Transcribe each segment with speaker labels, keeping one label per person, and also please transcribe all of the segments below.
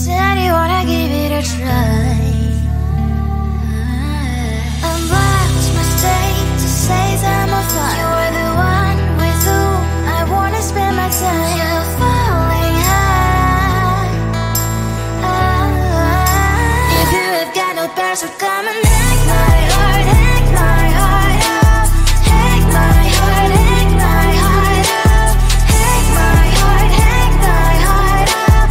Speaker 1: said you wanna give it a try. Unblocked my state to say I'm a fly. You were the one with whom I wanna spend my time. You're falling high. If you have got no bears, so come and hack my heart, hack my heart out. Hack my heart, hack my heart out. Hack my heart, hack my heart out.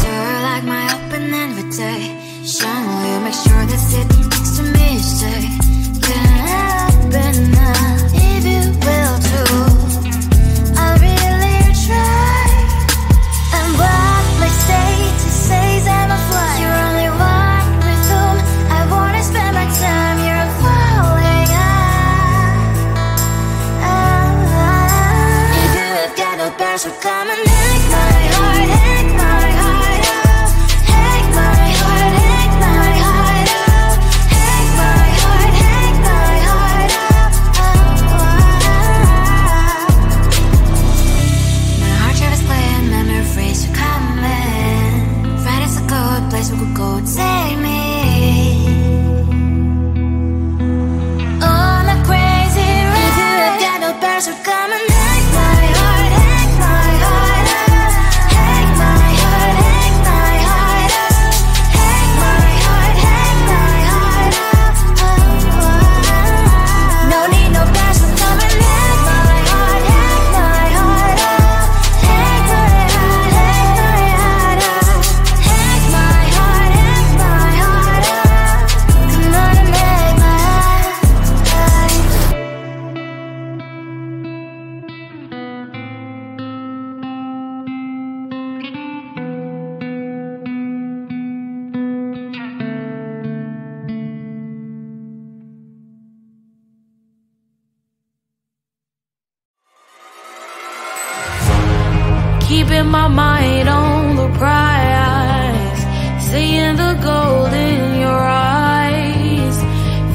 Speaker 1: You're like my open invitation. Will you make sure that sitting next to me is safe? Can happen now, if you will too. I'll really try and block my state to say I'm a fly. You're only one with whom I wanna spend my time. You're falling high. If you have got no bears, so come and hack my heart, hack my heart out. Hack my heart, hack my heart out. Hack my heart, hack my heart out. My heart drive is playing, memories are coming. Friday's a good place we could go, take me. On a crazy ride. If you have got no bears, so come and hack my heart, hack my heart out. Hack my heart, hack my heart out. Hack my heart, hack my heart out. No need no bears, so come and hack my heart, hack my heart out. Hack my heart, hack my heart out. Hack my heart, hack my heart out. Come on and make my heart.
Speaker 2: Keeping my mind on the prize, seeing the gold in your eyes,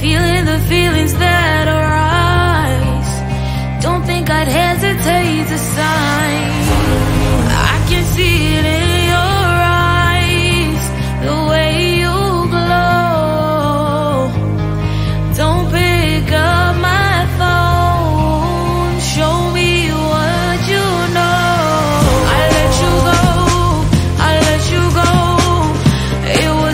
Speaker 2: feeling the feelings that arise. Don't think I'd hesitate to sign. I can see it in your eyes, the way you glow. Don't pick up my phone, show me what you know. I let you go, I let you go. It was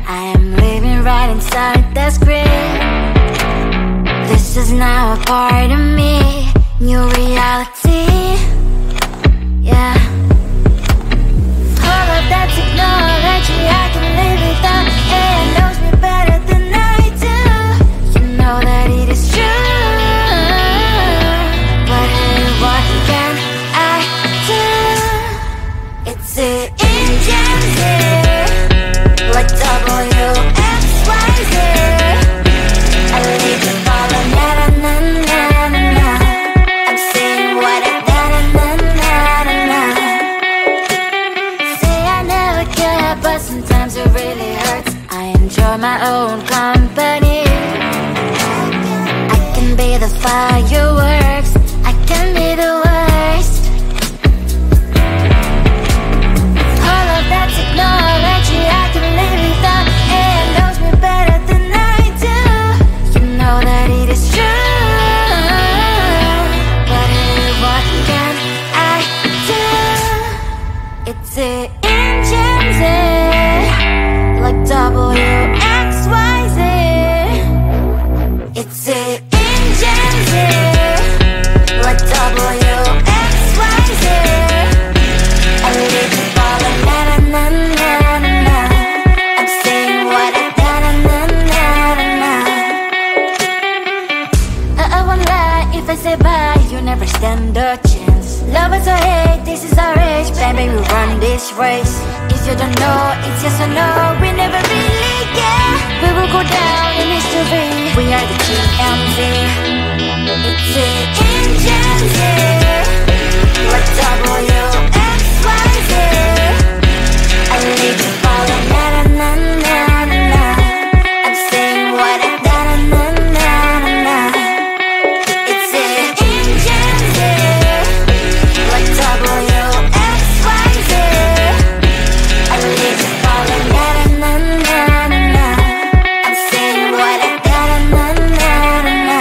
Speaker 1: I am living right inside the script. This is now a part of me, new reality. Yeah. All of that technology I can live without. AI knows me better than I do. You know that it is true. But hey, what can I do? It's the engines here, like WXYZ. I leave you falling, na na na na na. I'm saying what I na na na na na. Say I never care, but sometimes it really hurts. I enjoy my own company. I can be the fireworks, I can be the worst. All of that technology I can live without. AI knows me better than I do. You know that it is true. But hey, what can I do? It's the engines, like WXYZ. It's the engines, like WXYZ. I leave you falling, na na na na na na. I'm saying what I na na na na na na. I won't lie if I say bye, you never stand a chance. Love us or hate, this is our age, baby, we run this race. If you don't know, it's yes or no, we never really get. We will go down in history, we are the GMZ. It's the engines, like WXYZ. I leave you falling, na na na na na na. I'm saying what I na na na na na na. It's the engines, like WXYZ. I leave you falling, na na na na na na. I'm saying what I na na na na na na.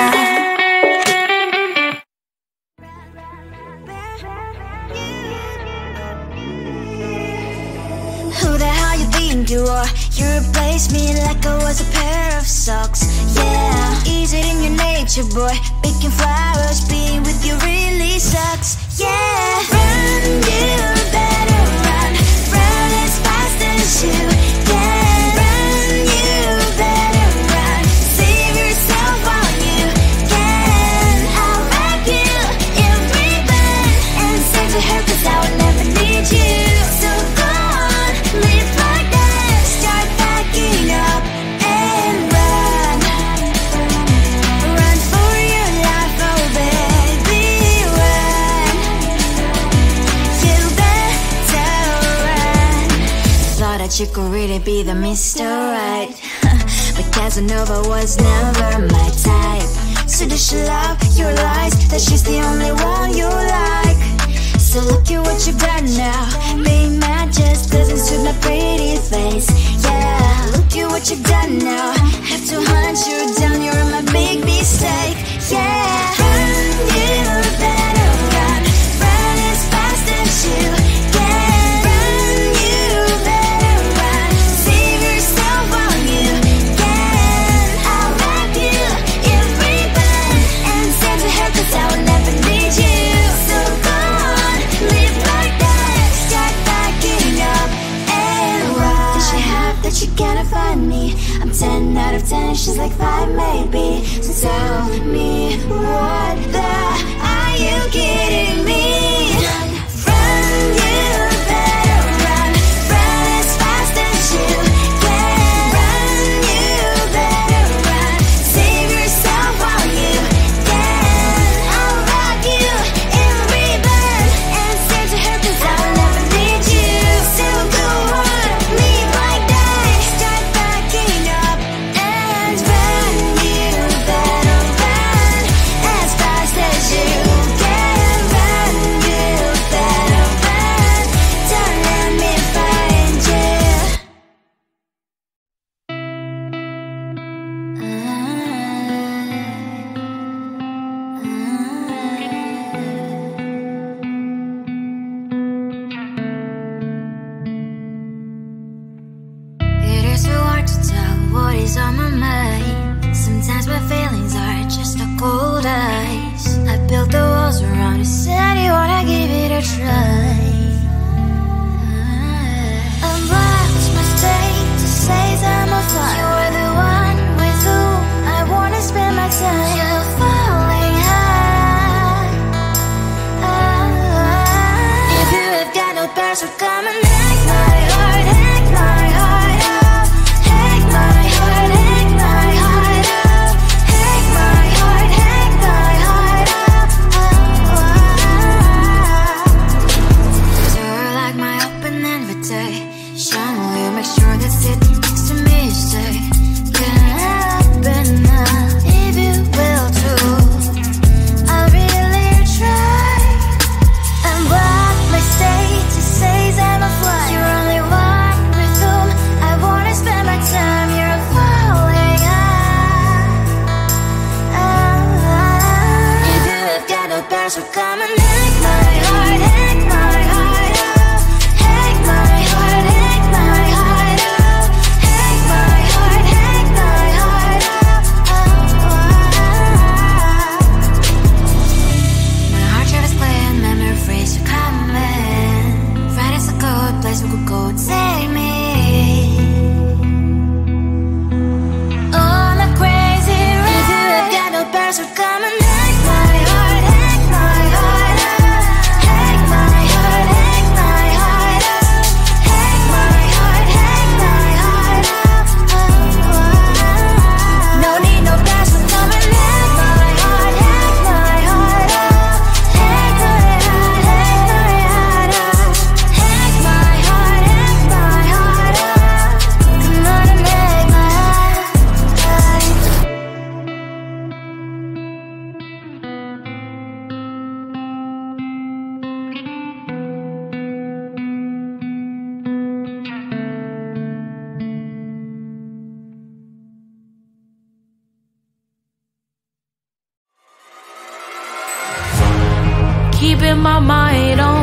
Speaker 1: Who the hell you think you are? You replaced me like I was a pair of socks. Yeah, is it in your nature, boy? Picking flowers, being with you really sucks. Yeah, run, you better run. Run as fast as you can. Run, you better run. Save yourself while you can. I'll wrap you in ribbon and send to her, 'cause I will never need you. So go on, live like that. Start packing up and run. Run for your life, oh baby, run. You better run. Thought that you could really be the Mr. Right, but Casanova was never my type. So does she love your lies, that she's the only one you like? So look at what you've done now. Being mad just doesn't suit my pretty face. Yeah, look at what you've done now. Have to hunt you down, you're my big mistake. Yeah, run, you better run. Run as fast as you can. Run, you better run. Save yourself while you can. I'll wrap you in ribbon and send to her, 'cause I will never need you. So go on, live like that. Start packing up and run. Does she have that you cannot find me? I'm 10 out of 10, she's like 5 maybe. So tell me, what the are you kidding me? Run, you better run. Run as fast as you can. Run, you better run. Save yourself while you can. I'll wrap you in ribbon and send to her, 'cause I will never need you. So go on, live like that. Start packing up and run. You better run as fast as you can. Run,
Speaker 2: keeping my mind on